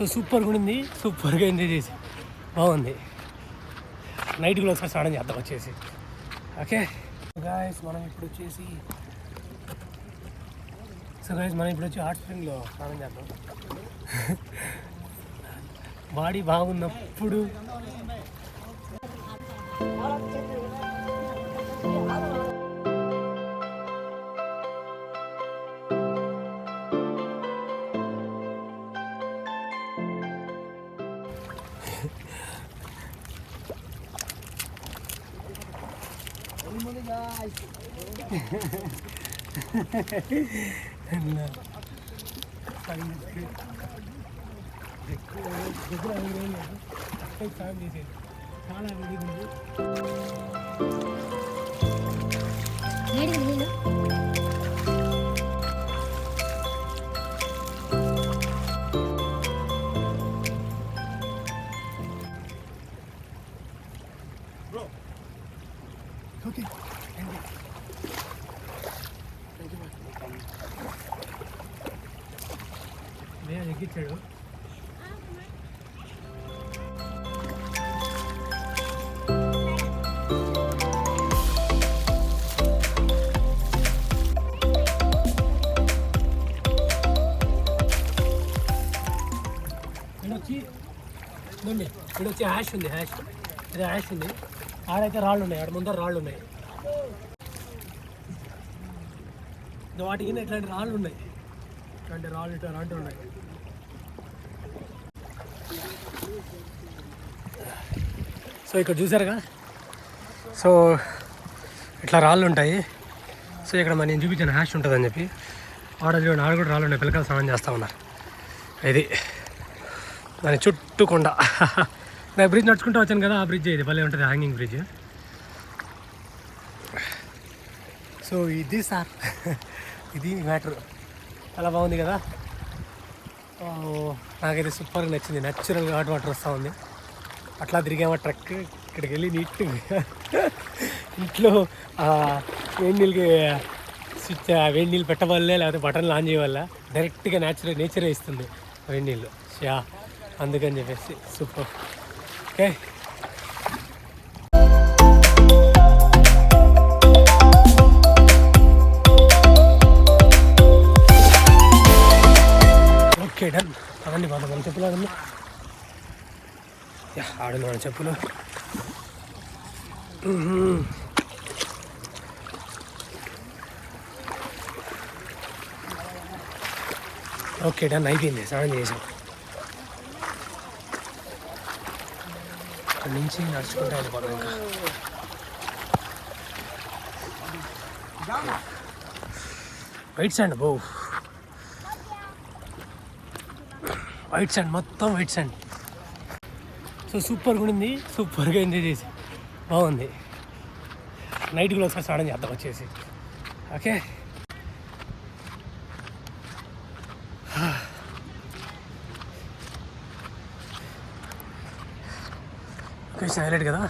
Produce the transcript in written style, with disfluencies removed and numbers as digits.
So సూపర్గా ఉండింది, సూపర్గా ఎంజాయ్ చేసి బాగుంది. నైట్ కూడా ఒకసారి స్నానం చేద్దాం వచ్చేసి. ఓకే గాయస్, మనం ఇప్పుడు వచ్చేసి హాట్ స్ప్రింగ్లో స్నానం చేద్దాం. బాడీ బాగున్నప్పుడు చాలా ఓకే నేను ఎక్కించాడు. ఇక్కడ వచ్చి హ్యాష్ ఉంది, అదే హ్యాష్ ఉంది. ఆడైతే రాళ్ళు ఉన్నాయి, ఆడ ముందర రాళ్ళు ఉన్నాయి. వాటి కింద ఇట్లాంటి రాళ్ళు ఉన్నాయి, ఇట్లాంటి రాళ్ళు ఇట్లా అలాంటివి ఉన్నాయి. సో ఇక్కడ చూసారుగా, సో ఇట్లా రాళ్ళు ఉంటాయి. సో ఇక్కడ నేను చూపించిన హ్యాష్ ఉంటుందని చెప్పి ఆడ కూడా రాళ్ళు ఉన్నాయి. పిల్లకాయలు స్నానం చేస్తూ ఉన్నారు. ఇది దాని చుట్టూ కొండ. నా బ్రిడ్జ్ నడుచుకుంటూ వచ్చాను కదా, ఆ బ్రిడ్జ్ ఇది భలే ఉంటుంది, హ్యాంగింగ్ బ్రిడ్జ్. సో ఇది సార్, ఇది మ్యాటర్. చాలా బాగుంది కదా. నాకైతే సూపర్గా నచ్చింది. న్యాచురల్గా హాట్ వాటర్ వస్తూ ఉంది. అట్లా తిరిగామా ట్రక్. ఇక్కడికి వెళ్ళి నీట్గా ఇంట్లో వేడి నీళ్ళకి స్విచ్, వేడి నీళ్ళు పెట్టవల్లే లేకపోతే బటన్లు ఆన్ చేయవల్ల డైరెక్ట్గా నేచరే ఇస్తుంది వేడి నీళ్ళు. యా, అందుకని చెప్పేసి సూపర్. Okay, okay done. అవన్నీ బాగా మన చెప్పులు అవన్నీ ఆడుంది మన చెప్పులు. ఓకే డన్, అయిపోయింది. స్నానం చేసాం. అక్కడి నుంచి నడుచుకుంటూ వెళ్ళిపోతాం. ఇంకా వైట్ శాండ్, వైట్ శాండ్, మొత్తం వైట్ శాండ్. సో సూపర్గా ఉండింది, సూపర్గా ఎంజాయ్ చేసి బాగుంది. నైట్ కూడా ఒకసారి స్నానం చేద్దాం వచ్చేసి. ఓకే, హైలైట్ కదా.